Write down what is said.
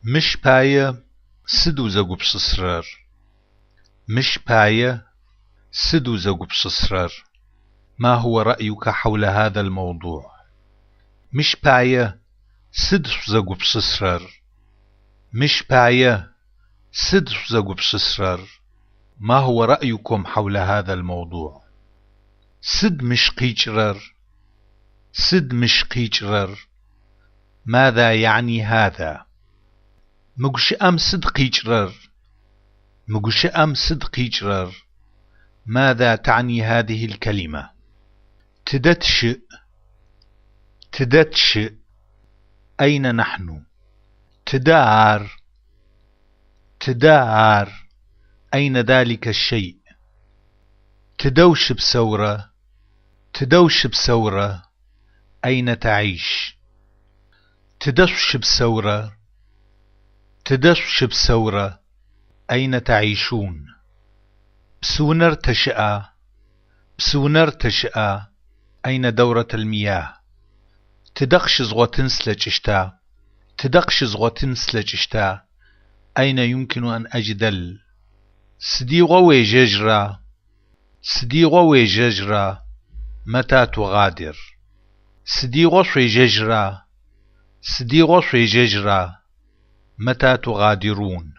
مش باية سدو زقو بسسرر. مش باية سدو زقو بسسرر. ما هو رأيك حول هذا الموضوع؟ مش باية سدو زقو بسسرر. مش باية سدو زقو بسسرر. ما هو رأيكم حول هذا الموضوع؟ سد مش قيجرر. سد مش قيجرر. ماذا يعني هذا؟ مقش أم سد قيجرر. مقش أم سد قيجرر. ماذا تعني هذه الكلمة؟ تدتش. تدتش. أين نحن؟ تدار. تدار. أين ذلك الشيء؟ تدوش بثورة. تدوش بثورة. أين تعيش؟ تدش بثورة. تدش بثورة. أين تعيشون؟ بسونر تشأ. بسونر تشأ. أين دورة المياه؟ تدخش زغوتن سلجشتا. تدخش زغوتن سلجشتا. أين يمكن أن أجدل؟ سديغو ويججرا. سديغو ويججرا. متى تغادر؟ سديغو ويججرا. سديغو ويججرا. متى تغادرون؟